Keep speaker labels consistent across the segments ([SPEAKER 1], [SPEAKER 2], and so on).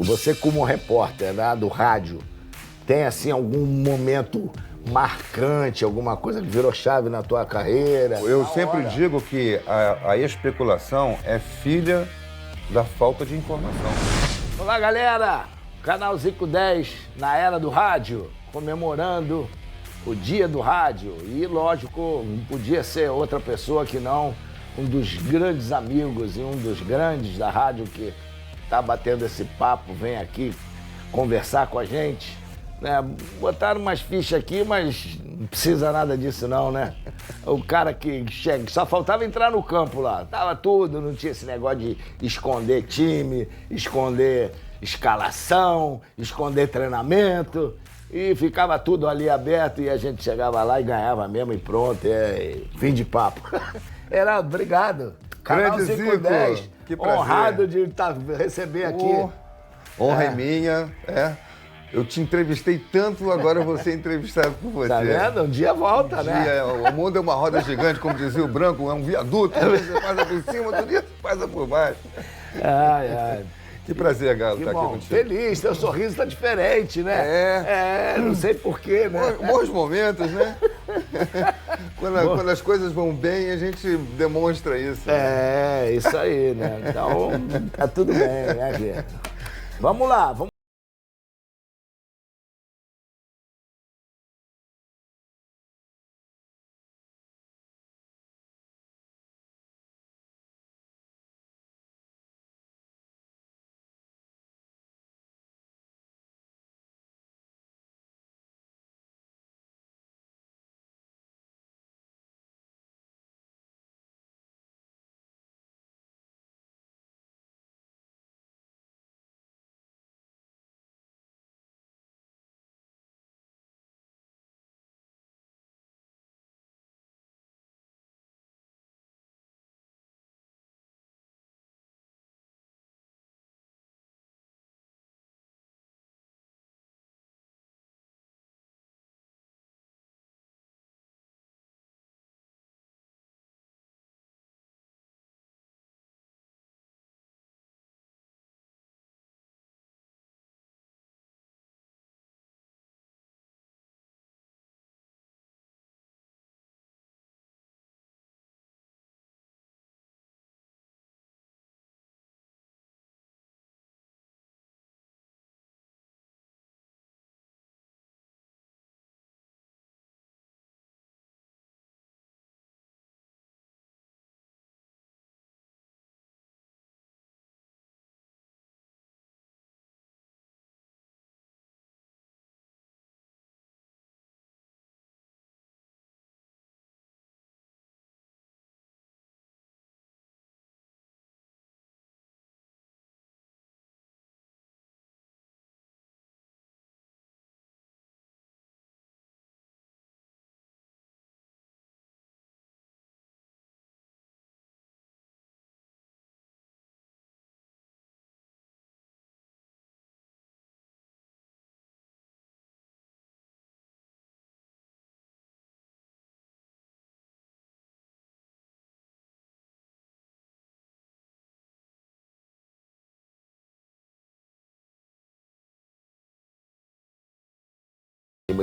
[SPEAKER 1] Você como repórter, né, do rádio, tem assim algum momento marcante, alguma coisa que virou chave na tua carreira?
[SPEAKER 2] Eu sempre digo que a especulação é filha da falta de informação.
[SPEAKER 1] Olá, galera! Canal Zico 10 na era do rádio, comemorando o dia do rádio. E, lógico, não podia ser outra pessoa que não um dos grandes amigos e um dos grandes da rádio que tá batendo esse papo, vem aqui conversar com a gente. Né? Botaram umas fichas aqui, mas não precisa nada disso não, né? O cara que chega, só faltava entrar no campo lá, tava tudo, não tinha esse negócio de esconder time, esconder escalação, esconder treinamento, e ficava tudo ali aberto e a gente chegava lá e ganhava mesmo e pronto, fim de papo. Era, obrigado. Canal Zico 10,
[SPEAKER 2] que prazer.
[SPEAKER 1] Honrado de receber aqui.
[SPEAKER 2] Honra é minha, Eu te entrevistei tanto, agora eu vou ser entrevistado por você.
[SPEAKER 1] Tá vendo? Um dia volta, né?
[SPEAKER 2] O mundo é uma roda gigante, como dizia o Branco, é um viaduto. Você passa por cima, outro dia você passa por baixo.
[SPEAKER 1] Ai.
[SPEAKER 2] Que prazer, Galo, estar aqui contigo.
[SPEAKER 1] Feliz, teu sorriso tá diferente, né? Não sei porquê, né?
[SPEAKER 2] Bons momentos, né? Quando as coisas vão bem, a gente demonstra isso.
[SPEAKER 1] Né? Isso aí, né? Então, tá tudo bem, né, Guilherme? Vamos lá, vamos.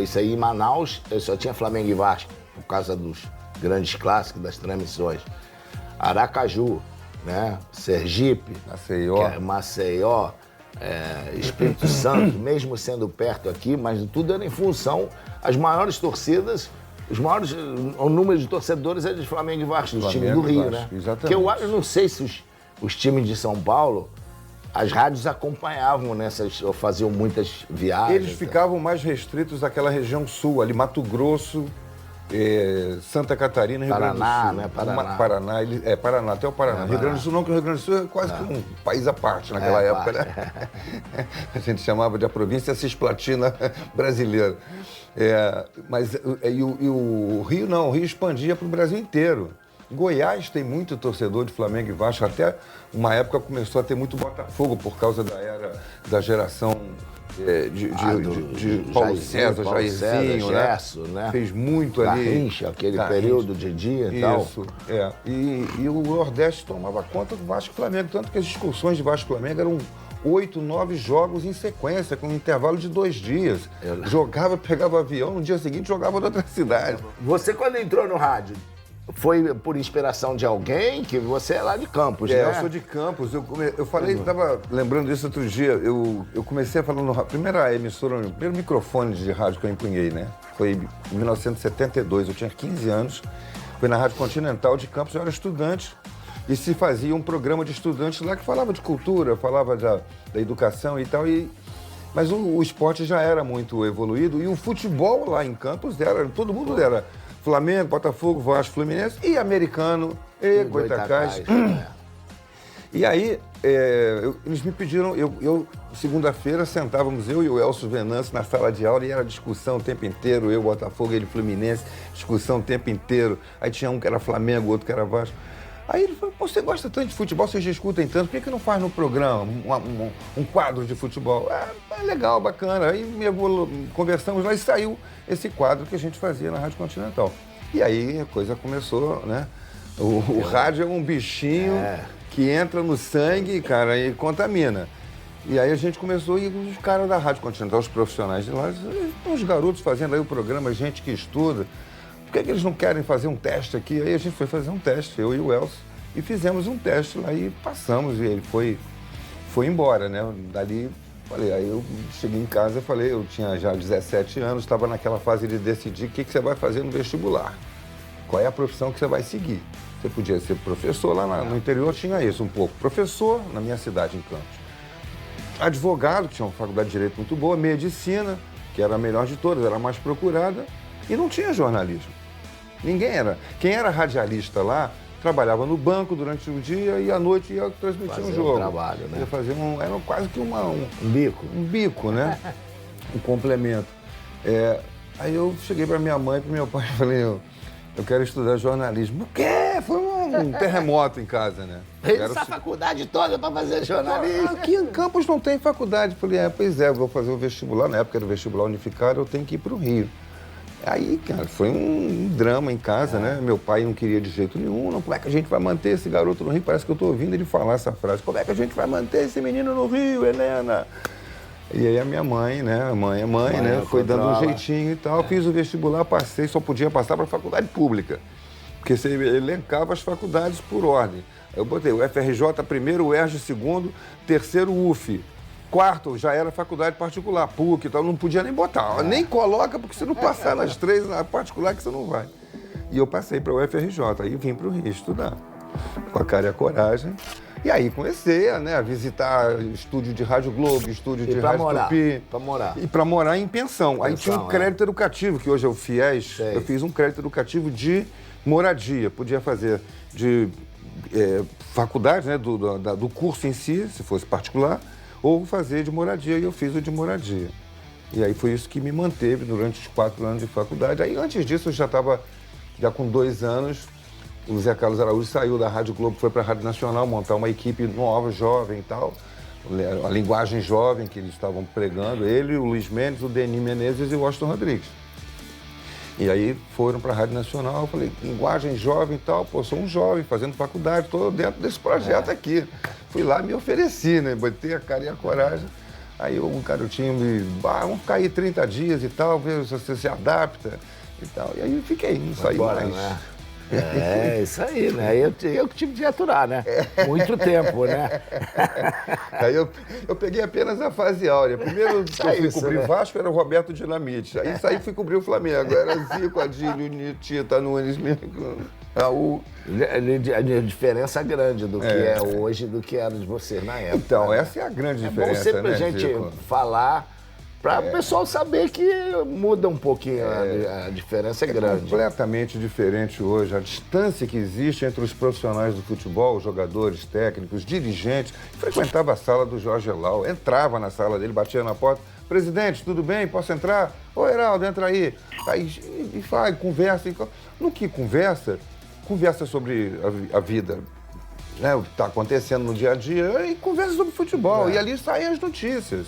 [SPEAKER 1] Isso aí em Manaus, eu só tinha Flamengo e Vasco, por causa dos grandes clássicos, das transmissões. Aracaju, né? Sergipe, Maceió, Espírito Santo, mesmo sendo perto aqui, mas tudo era em função, as maiores torcidas, o número de torcedores é de Flamengo e Vasco, dos times do Rio, né?
[SPEAKER 2] Exatamente.
[SPEAKER 1] Porque eu não sei se os times de São Paulo, as rádios acompanhavam nessas, ou faziam muitas viagens.
[SPEAKER 2] Eles ficavam mais restritos àquela região sul, ali Mato Grosso, Santa Catarina, Rio Grande do Sul.
[SPEAKER 1] Né?
[SPEAKER 2] Paraná, até o Paraná. Rio Grande do Sul não, porque o Rio Grande do Sul é quase que um país à parte naquela época, né? A gente chamava de a província cisplatina brasileira. Mas o Rio não, o Rio expandia para o Brasil inteiro. Goiás tem muito torcedor de Flamengo e Vasco, até uma época começou a ter muito Botafogo por causa da geração de Paulo César, Jairzinho,
[SPEAKER 1] Gerson, né?
[SPEAKER 2] Fez muito ali.
[SPEAKER 1] Garrincha, aquele período de dia e tal.
[SPEAKER 2] Isso, E o Nordeste tomava conta do Vasco e Flamengo, tanto que as excursões de Vasco e Flamengo eram 8, 9 jogos em sequência, com um intervalo de 2 dias. Jogava, pegava o avião, no dia seguinte jogava em outra cidade.
[SPEAKER 1] Você, quando entrou no rádio, foi por inspiração de alguém? Que você é lá de Campos, né?
[SPEAKER 2] Eu sou de Campos. Eu falei, estava lembrando disso outro dia. Eu comecei falando no primeira emissora, o primeiro microfone de rádio que eu empunhei, né? Foi em 1972, eu tinha 15 anos. Foi na Rádio Continental de Campos, eu era estudante. E se fazia um programa de estudantes lá que falava de cultura, falava da educação e tal. Mas o esporte já era muito evoluído e o futebol lá em Campos todo mundo era Flamengo, Botafogo, Vasco, Fluminense e americano e Goitacás. E aí, eles me pediram, segunda-feira, sentávamos eu e o Elcio Venâncio na sala de aula e era discussão o tempo inteiro, eu, Botafogo, ele, Fluminense, discussão o tempo inteiro. Aí tinha um que era Flamengo, outro que era Vasco. Aí ele falou, pô, você gosta tanto de futebol, vocês discutem tanto, por que não faz no programa um quadro de futebol? É legal, bacana. Aí conversamos lá e saiu esse quadro que a gente fazia na Rádio Continental. E aí a coisa começou, né? O rádio é um bichinho que entra no sangue, cara, e contamina. E aí a gente começou, e os caras da Rádio Continental, os profissionais de lá, os garotos fazendo aí o programa, gente que estuda, por que eles não querem fazer um teste aqui? Aí a gente foi fazer um teste, eu e o Elcio, e fizemos um teste lá e passamos, e ele foi embora, né? Dali, falei, aí eu cheguei em casa e falei, eu tinha já 17 anos, estava naquela fase de decidir o que você vai fazer no vestibular. Qual é a profissão que você vai seguir? Você podia ser professor, lá no interior tinha isso um pouco. Professor, na minha cidade, em Campos. Advogado, que tinha uma faculdade de Direito muito boa, medicina, que era a melhor de todas, era a mais procurada, e não tinha jornalismo. Ninguém era. Quem era radialista lá, trabalhava no banco durante o dia e à noite ia transmitir um jogo.
[SPEAKER 1] Trabalho, né?
[SPEAKER 2] Ia fazer era quase que um
[SPEAKER 1] bico.
[SPEAKER 2] Um bico, né? Um complemento. Aí eu cheguei para minha mãe e para meu pai e falei, eu quero estudar jornalismo. O quê? Foi um terremoto em casa, né?
[SPEAKER 1] Essa faculdade toda para fazer jornalismo.
[SPEAKER 2] Aqui em Campos não tem faculdade. Falei, pois é, eu vou fazer o vestibular. Na época era o vestibular unificado, eu tenho que ir para o Rio. Aí, cara, foi um drama em casa, né? Meu pai não queria de jeito nenhum. Não, como é que a gente vai manter esse garoto no Rio? Parece que eu estou ouvindo ele falar essa frase. Como é que a gente vai manter esse menino no Rio, Helena? E aí a minha mãe, né? Mãe, né? Foi dando um jeitinho e tal. Fiz o vestibular, passei, só podia passar para faculdade pública. Porque você elencava as faculdades por ordem. Eu botei o FRJ primeiro, o ERJ segundo, terceiro UF. Quarto já era faculdade particular, PUC e tal, não podia nem botar. Nem coloca, porque se não passar nas três, na particular que você não vai. E eu passei para o UFRJ, aí vim para o Rio estudar. Com a cara e a coragem. E aí comecei a visitar estúdio de Rádio Globo, estúdio de Rádio Tupi.
[SPEAKER 1] Para morar.
[SPEAKER 2] E para morar em pensão. Aí tinha um crédito educativo, que hoje é o FIES. Eu fiz um crédito educativo de moradia. Podia fazer de faculdade, né, do curso em si, se fosse particular, ou fazer de moradia. E eu fiz o de moradia. E aí foi isso que me manteve durante os 4 anos de faculdade. Aí antes disso eu já estava, com 2 anos, o Zé Carlos Araújo saiu da Rádio Globo, foi para a Rádio Nacional montar uma equipe nova, jovem e tal. A linguagem jovem que eles estavam pregando, ele, o Luiz Mendes, o Denis Menezes e o Washington Rodrigues. E aí foram para a Rádio Nacional, eu falei, linguagem jovem e tal, pô, sou um jovem fazendo faculdade, estou dentro desse projeto aqui. Fui lá, me ofereci, né, botei a cara e a coragem. Aí um garotinho vamos ficar aí 30 dias e tal, ver se você se adapta e tal. E aí fiquei, não saí mais.
[SPEAKER 1] Né? Isso aí, né? Eu que tive de aturar, né? Muito tempo, né?
[SPEAKER 2] Aí eu peguei apenas a fase áurea. Primeiro que eu fui cobrir o Vasco era o Roberto Dinamite. Aí saí e fui cobrir o Flamengo. Era Zico, Adílio, Tita, Nunes, Raul.
[SPEAKER 1] A diferença grande do que é hoje do que era de você na época.
[SPEAKER 2] Então, essa é a grande diferença,
[SPEAKER 1] bom sempre
[SPEAKER 2] né,
[SPEAKER 1] a gente
[SPEAKER 2] Zico?
[SPEAKER 1] Falar para o pessoal saber que muda um pouquinho, a diferença é grande.
[SPEAKER 2] Completamente diferente hoje. A distância que existe entre os profissionais do futebol, os jogadores, técnicos, dirigentes. Frequentava a sala do Jorge Elau, entrava na sala dele, batia na porta. Presidente, tudo bem? Posso entrar? Ô, Heraldo, entra aí. Aí e faz, conversa. No que conversa sobre a vida, né, o que está acontecendo no dia a dia, e conversa sobre futebol. E ali saem as notícias.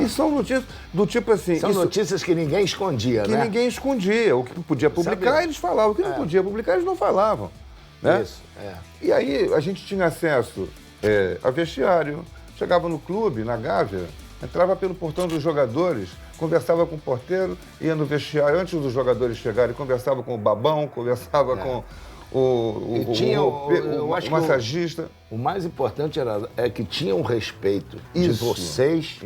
[SPEAKER 2] E são notícias do tipo assim...
[SPEAKER 1] São notícias que ninguém escondia, né?
[SPEAKER 2] Que ninguém escondia. O que podia publicar, eles falavam. O que não podia publicar, eles não falavam. Né?
[SPEAKER 1] Isso,
[SPEAKER 2] E aí a gente tinha acesso a vestiário, Chegava no clube, na Gávea, entrava pelo portão dos jogadores, conversava com o porteiro, ia no vestiário antes dos jogadores chegarem, conversava com o babão, conversava com o massagista.
[SPEAKER 1] O mais importante é que tinha um respeito de vocês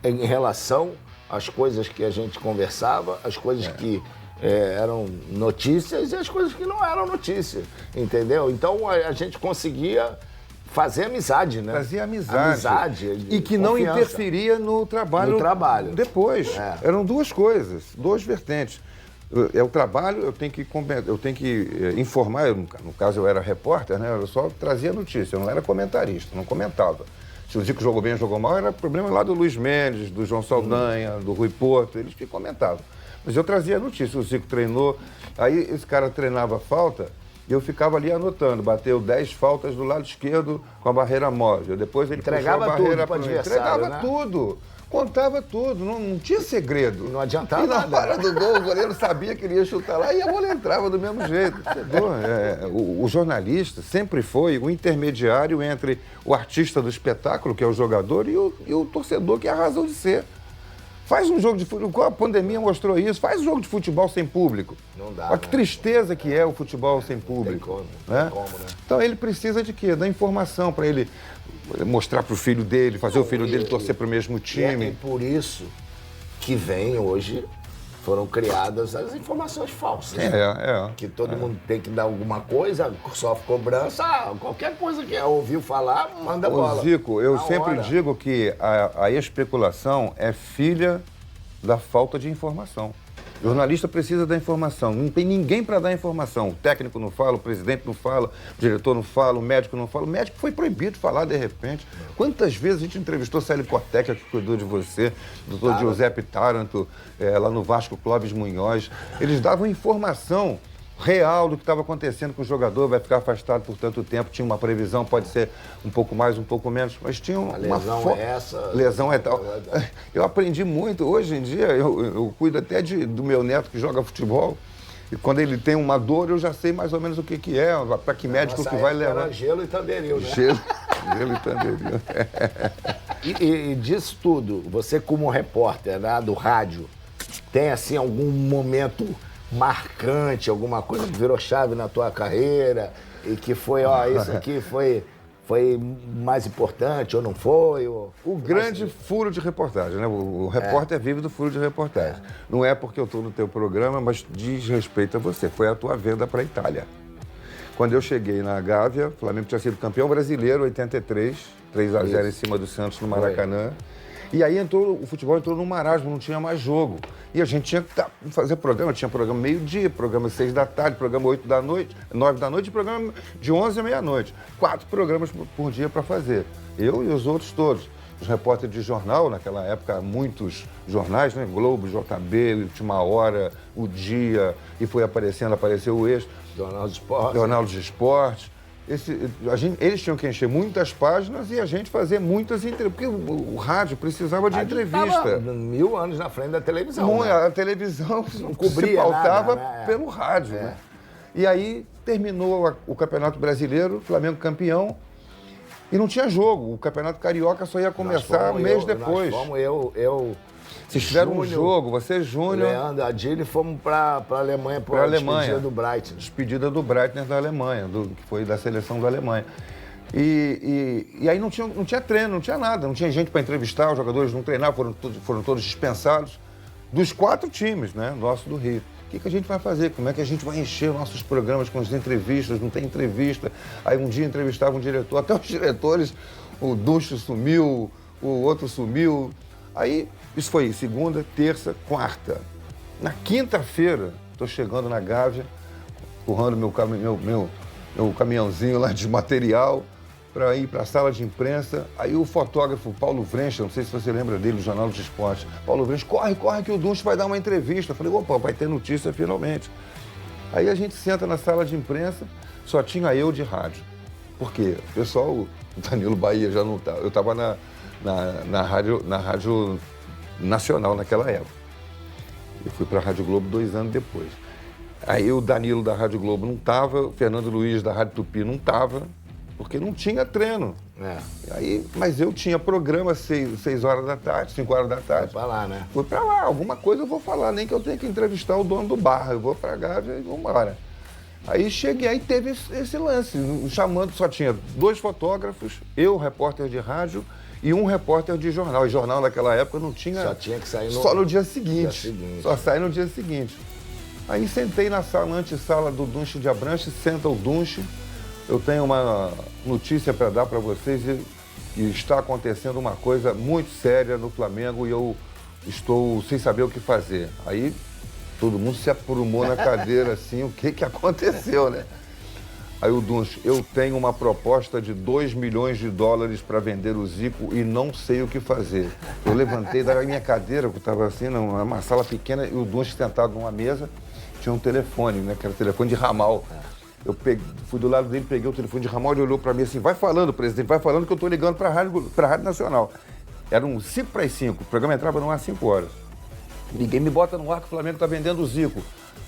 [SPEAKER 1] em relação às coisas que a gente conversava, as coisas que eram notícias e as coisas que não eram notícias, entendeu? Então a gente conseguia fazer amizade, né?
[SPEAKER 2] Fazia amizade. E que não
[SPEAKER 1] confiança.
[SPEAKER 2] Interferia no trabalho.
[SPEAKER 1] No trabalho.
[SPEAKER 2] Depois. Eram duas coisas, duas vertentes. É o trabalho, eu tenho que informar, no caso eu era repórter, né? Eu só trazia notícia, eu não era comentarista, não comentava. Se o Zico jogou bem ou jogou mal, era problema lá do Luiz Mendes, do João Saldanha, do Rui Porto, eles que comentavam. Mas eu trazia notícia, o Zico treinou, aí esse cara treinava falta, e eu ficava ali anotando, bateu 10 faltas do lado esquerdo com a barreira móvel. Depois ele
[SPEAKER 1] entregava
[SPEAKER 2] puxou a barreira
[SPEAKER 1] para o adversário,
[SPEAKER 2] entregava tudo. Contava tudo, não tinha segredo.
[SPEAKER 1] Não adiantava
[SPEAKER 2] nada. E na hora do gol, o goleiro sabia que ele ia chutar lá e a bola entrava do mesmo jeito. O jornalista sempre foi o intermediário entre o artista do espetáculo, que é o jogador, e o torcedor, que é a razão de ser. Faz um jogo de futebol, a pandemia mostrou isso, faz um jogo de futebol sem público.
[SPEAKER 1] Não dá,
[SPEAKER 2] olha que tristeza que é o futebol sem público.
[SPEAKER 1] Tem como, né?
[SPEAKER 2] Então ele precisa de quê? Da informação para ele mostrar para o filho dele, fazer o filho dele torcer para o mesmo time.
[SPEAKER 1] E por isso que vem hoje, foram criadas as informações falsas. Que todo mundo tem que dar alguma coisa, sofre cobrança, qualquer coisa que ouviu falar, manda bola.
[SPEAKER 2] Zico, eu sempre digo que a especulação é filha da falta de informação. O jornalista precisa da informação, não tem ninguém para dar informação. O técnico não fala, o presidente não fala, o diretor não fala, o médico não fala. O médico foi proibido de falar de repente. Quantas vezes a gente entrevistou Célio Cortec, que cuidou de você, doutor Giuseppe Taranto, lá no Vasco, Clóvis Munhoz. Eles davam informação real do que estava acontecendo com o jogador, vai ficar afastado por tanto tempo, tinha uma previsão, pode ser um pouco mais, um pouco menos, mas tinha uma
[SPEAKER 1] lesão é essa.
[SPEAKER 2] Lesão é tal. Eu aprendi muito, hoje em dia, eu cuido até do meu neto que joga futebol, e quando ele tem uma dor, eu já sei mais ou menos o que é, para que médico que vai levar.
[SPEAKER 1] Era gelo e Tanderil, né?
[SPEAKER 2] Gelo e Tanderil.
[SPEAKER 1] E disso tudo, você como repórter, né, do rádio, tem assim algum momento marcante, alguma coisa que virou chave na tua carreira e que foi, isso aqui foi mais importante ou não foi?
[SPEAKER 2] O grande furo de reportagem, né? O repórter vive do furo de reportagem. Não é porque eu estou no teu programa, mas diz respeito a você. Foi a tua venda para a Itália. Quando eu cheguei na Gávea, o Flamengo tinha sido campeão brasileiro, 83, 3-0 em cima do Santos no Maracanã. E aí o futebol entrou num marasmo, não tinha mais jogo. E a gente tinha que fazer programa, tinha programa meio-dia, programa 6 da tarde, programa 8 da noite, 9 da noite e programa de 11 à meia-noite. 4 programas por dia para fazer. Eu e os outros todos. Os repórteres de jornal, naquela época, muitos jornais, né? Globo, JB, Última Hora, O Dia, e foi apareceu o Extra.
[SPEAKER 1] Jornal de Esporte.
[SPEAKER 2] Jornal de Esporte. Eles tinham que encher muitas páginas e a gente fazer muitas entrevistas, porque o rádio precisava de entrevista.
[SPEAKER 1] 1000 anos na frente da televisão.
[SPEAKER 2] Não,
[SPEAKER 1] né?
[SPEAKER 2] A televisão
[SPEAKER 1] não cobria
[SPEAKER 2] se pautava
[SPEAKER 1] nada, né?
[SPEAKER 2] pelo rádio. Né? E aí terminou o Campeonato Brasileiro, Flamengo campeão, e não tinha jogo. O Campeonato Carioca só ia começar um mês depois. Vocês tiveram um jogo, você, Júnior...
[SPEAKER 1] Leandro, Adílio, fomos para a Alemanha, para a despedida do Breitner.
[SPEAKER 2] Despedida do Breitner da Alemanha, que foi da seleção da Alemanha. E aí não tinha treino, não tinha nada, não tinha gente para entrevistar, os jogadores não treinavam, foram todos dispensados. Dos 4 times, né, nosso do Rio. O que a gente vai fazer? Como é que a gente vai encher os nossos programas com as entrevistas? Não tem entrevista. Aí um dia entrevistava um diretor, até os diretores, o Ducho sumiu, o outro sumiu. Aí, isso foi segunda, terça, quarta. Na quinta-feira, estou chegando na Gávea, empurrando meu caminhãozinho lá de material para ir para a sala de imprensa. Aí o fotógrafo Paulo Vrencha, não sei se você lembra dele, do Jornal dos Esportes. Paulo Vrencha, corre que o Dunst vai dar uma entrevista. Eu falei, opa, vai ter notícia finalmente. Aí a gente senta na sala de imprensa, só tinha eu de rádio. Por quê? O pessoal, o Danilo Bahia já não estava. Eu estava na Rádio Nacional naquela época. Eu fui para a Rádio Globo 2 anos depois. Aí o Danilo da Rádio Globo não estava, o Fernando Luiz da Rádio Tupi não estava, porque não tinha treino.
[SPEAKER 1] É.
[SPEAKER 2] Aí, mas eu tinha programa 6 horas da tarde, 5 horas da tarde.
[SPEAKER 1] Foi pra lá, né?
[SPEAKER 2] Fui pra lá, alguma coisa eu vou falar, nem que eu tenha que entrevistar o dono do bar. Eu vou pra Gávea e vamos embora. Aí cheguei, aí teve esse lance, chamando, só tinha 2 fotógrafos, eu, repórter de rádio, e um repórter de jornal. E jornal naquela época não tinha...
[SPEAKER 1] Só tinha que sair
[SPEAKER 2] Só no dia seguinte. Só sai no dia seguinte. Aí sentei na sala, antessala do Dunche de Abranches, senta o Dunche. Eu tenho uma notícia para dar para vocês e está acontecendo uma coisa muito séria no Flamengo e eu estou sem saber o que fazer. Aí todo mundo se aprumou na cadeira assim, o que aconteceu, né? Aí o Dunche, eu tenho uma proposta de $2 milhões para vender o Zico e não sei o que fazer. Eu levantei da minha cadeira, que estava assim, numa sala pequena, e o Dunche sentado numa mesa, tinha um telefone, né? Que era o telefone de ramal. Eu fui do lado dele, peguei o telefone de ramal, ele olhou para mim assim, vai falando, presidente, vai falando que eu estou ligando para a Rádio Nacional. Era um 5 para as 5, o programa entrava no ar às 5 horas. Ninguém me bota no ar que o Flamengo está vendendo o Zico.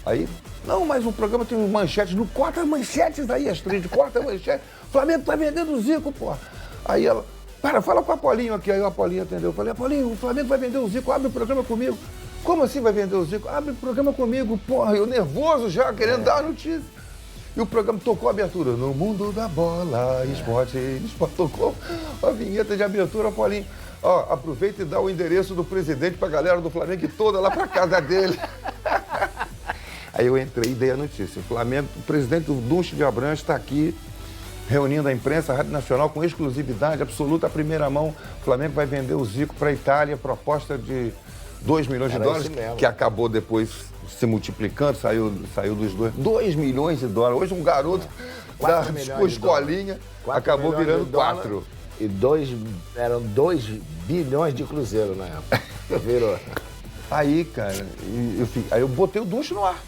[SPEAKER 2] Aí, não, mas o programa tem manchetes, não corta as manchetes aí, Astrid, corta as manchetes. O Flamengo está vendendo o Zico, porra. Aí ela, fala com o Apolinho aqui. Aí o Apolinho atendeu. Eu falei, Apolinho, o Flamengo vai vender o Zico, abre o programa comigo. Como assim vai vender o Zico? Abre o programa comigo, porra. Eu nervoso já, querendo dar a notícia. E o programa tocou a abertura. No mundo da bola, esporte tocou a vinheta de abertura, Apolinho. Ó, aproveita e dá o endereço do presidente pra galera do Flamengo toda lá pra casa dele. Aí eu entrei e dei a notícia. O Flamengo, o presidente do Dunche de Abranches está aqui, reunindo a imprensa, a Rádio Nacional, com exclusividade absoluta, a primeira mão. O Flamengo vai vender o Zico para a Itália, proposta de $2 milhões, que acabou depois se multiplicando, saiu dos 2 milhões. Hoje um garoto da escolinha acabou virando 4.
[SPEAKER 1] E eram 2 bilhões de cruzeiro na época. Virou.
[SPEAKER 2] Aí, cara, aí eu botei o Dunche no ar.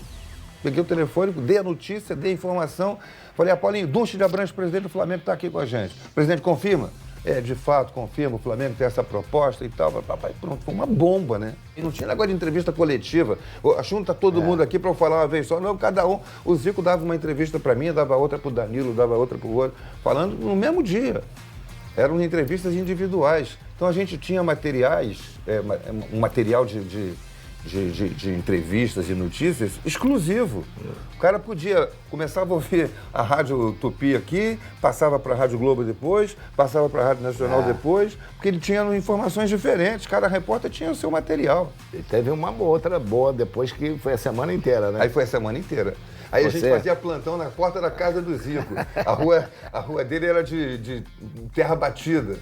[SPEAKER 2] Peguei o telefone, dei a notícia, dei a informação. Falei, Apolinho, Dunche de Abranches, presidente do Flamengo, está aqui com a gente. O presidente confirma? É, de fato, confirma, o Flamengo tem essa proposta e tal. Papai, pronto, foi uma bomba, né? E não tinha negócio de entrevista coletiva. Junta todo mundo aqui para eu falar uma vez só. Não, cada um. O Zico dava uma entrevista para mim, dava outra para o Danilo, dava outra para o outro, falando no mesmo dia. Eram entrevistas individuais. Então a gente tinha materiais, um material de entrevistas e notícias exclusivo. O cara começava a ouvir a Rádio Tupi aqui, passava para a Rádio Globo depois, passava para a Rádio Nacional depois, porque ele tinha informações diferentes, cada repórter tinha o seu material.
[SPEAKER 1] E teve uma outra boa depois que foi a semana inteira, né?
[SPEAKER 2] Aí foi a semana inteira. Aí a gente fazia plantão na porta da casa do Zico. A rua dele era de terra batida.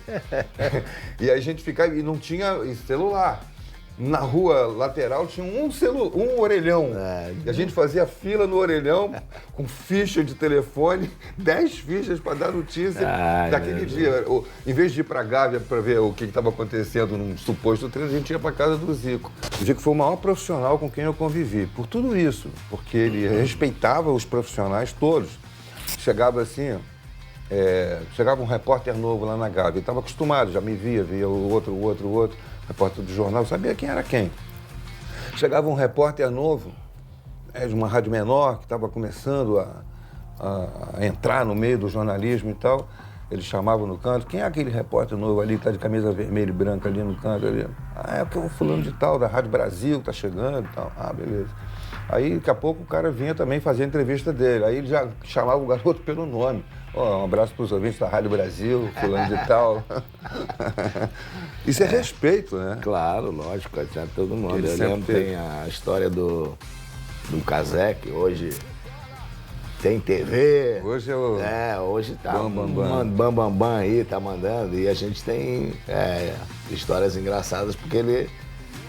[SPEAKER 2] E aí a gente ficava, e não tinha celular. Na rua lateral tinha um orelhão. E a gente fazia fila no orelhão com ficha de telefone, 10 fichas para dar notícia daquele dia. Em vez de ir para Gávea para ver o que estava acontecendo num suposto treino, a gente ia para casa do Zico. O Zico foi o maior profissional com quem eu convivi, por tudo isso, porque ele respeitava os profissionais todos. Chegava assim, chegava um repórter novo lá na Gávea, ele estava acostumado, já me via o outro. Repórter do jornal, sabia quem era quem. Chegava um repórter novo, de uma rádio menor, que estava começando a entrar no meio do jornalismo e tal. Ele chamava no canto, quem é aquele repórter novo ali, que está de camisa vermelha e branca ali no canto? Ali? É o fulano de tal, da Rádio Brasil, que está chegando e tal. Beleza. Aí, daqui a pouco, o cara vinha também fazer a entrevista dele. Aí ele já chamava o garoto pelo nome. Um abraço para os ouvintes da Rádio Brasil, fulano de tal. Isso é respeito, né?
[SPEAKER 1] Claro, lógico, tinha todo mundo. Eu lembro, tem a história do Casé, que hoje tem TV.
[SPEAKER 2] Hoje
[SPEAKER 1] hoje tá Bam aí, tá mandando. E a gente tem histórias engraçadas, porque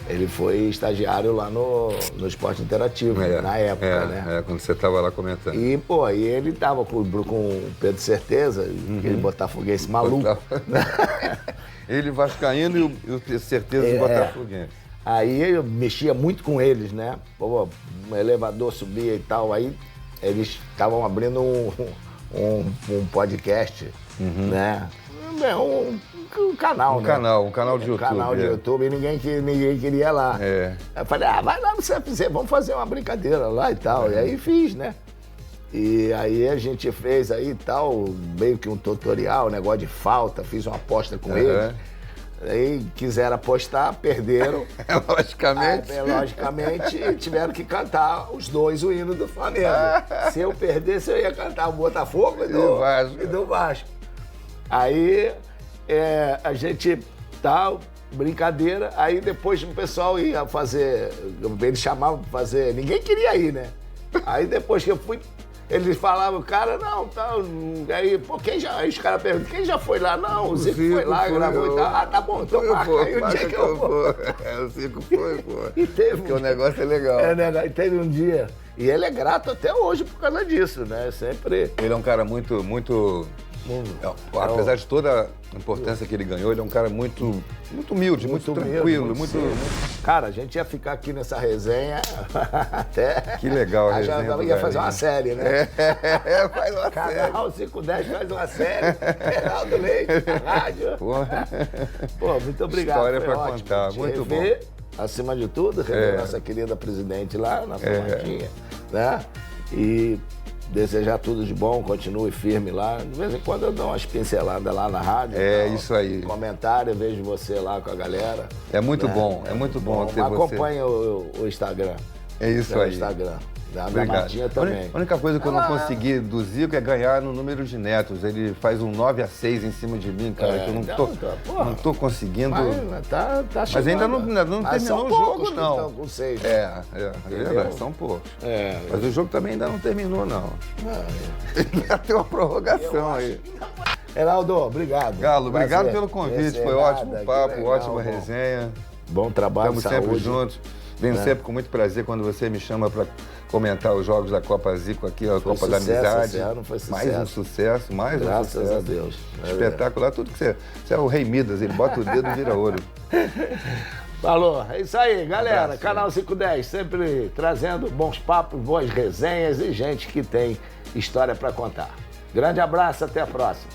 [SPEAKER 1] ele foi estagiário lá no Esporte Interativo, na época, né?
[SPEAKER 2] Quando você estava lá comentando.
[SPEAKER 1] E, e ele tava com o Pedro Certeza, aquele botafoguense maluco.
[SPEAKER 2] Ele vascaíno e o Certeza de botafoguense.
[SPEAKER 1] Aí eu mexia muito com eles, né? Um elevador subia e tal, aí eles estavam abrindo um podcast, né? Um canal, né?
[SPEAKER 2] Um canal de YouTube.
[SPEAKER 1] Canal de YouTube e ninguém queria lá. Eu falei, vai lá no CFC, vamos fazer uma brincadeira lá e tal. E aí fiz, né? E aí a gente fez aí tal, meio que um tutorial, negócio de falta, fiz uma aposta com eles. Aí quiseram apostar, perderam.
[SPEAKER 2] Logicamente.
[SPEAKER 1] Logicamente, tiveram que cantar os dois o hino do Flamengo. Se eu perdesse, eu ia cantar o Botafogo e do Vasco. Aí a gente tal, brincadeira, aí depois o pessoal ia fazer, eles chamavam pra fazer, ninguém queria ir, né? Aí depois que eu fui, eles falavam, cara, não, tal, aí, pô, aí os caras perguntam, quem já foi lá? Não, o Zico foi lá, gravou e tal. Ah, tá bom, então marca aí o dia que eu vou.
[SPEAKER 2] O Zico foi, pô.
[SPEAKER 1] E teve
[SPEAKER 2] porque o negócio é legal.
[SPEAKER 1] E teve um dia, e ele é grato até hoje por causa disso, né? Sempre...
[SPEAKER 2] Ele é um cara muito... Apesar de toda a importância que ele ganhou, ele é um cara muito humilde, muito tranquilo.
[SPEAKER 1] Cara, a gente ia ficar aqui nessa resenha até...
[SPEAKER 2] Que legal a resenha.
[SPEAKER 1] Já ia fazer uma série, né?
[SPEAKER 2] Faz uma série.
[SPEAKER 1] Canal 510 faz uma série. Geraldo Leite, na rádio. Pô, muito obrigado.
[SPEAKER 2] História pra contar, muito bom.
[SPEAKER 1] Acima de tudo, rever nossa querida presidente lá, nossa Martinha, né? E desejar tudo de bom, continue firme lá. De vez em quando eu dou umas pinceladas lá na rádio.
[SPEAKER 2] Isso aí.
[SPEAKER 1] Comentário, vejo você lá com a galera.
[SPEAKER 2] É muito bom, é muito bom ter você.
[SPEAKER 1] Acompanha o Instagram.
[SPEAKER 2] É isso aí.
[SPEAKER 1] O Instagram. Da
[SPEAKER 2] Martinha
[SPEAKER 1] também.
[SPEAKER 2] A única coisa que eu não consegui do Zico é ganhar no número de netos. Ele faz um 9-6 em cima de mim, cara, que eu não tô conseguindo.
[SPEAKER 1] Mas tá chegando.
[SPEAKER 2] Mas ainda não terminou o jogo, não.
[SPEAKER 1] Estão com 6.
[SPEAKER 2] É verdade, são poucos. Mas o jogo também ainda não terminou, não. Ainda tem uma prorrogação aí.
[SPEAKER 1] Heraldo, obrigado.
[SPEAKER 2] Galo, obrigado pelo convite. Foi ótimo o papo, ótima resenha.
[SPEAKER 1] Bom trabalho,
[SPEAKER 2] estamos sempre juntos. Venho sempre com muito prazer quando você me chama para comentar os jogos da Copa Zico aqui, a Copa da Amizade.
[SPEAKER 1] Foi sucesso.
[SPEAKER 2] Mais um sucesso, mais um sucesso.
[SPEAKER 1] Graças a Deus.
[SPEAKER 2] Espetacular, tudo que você é o Rei Midas, ele bota o dedo e vira ouro.
[SPEAKER 1] Falou, é isso aí, galera. Canal 510, sempre trazendo bons papos, boas resenhas e gente que tem história para contar. Grande abraço, até a próxima.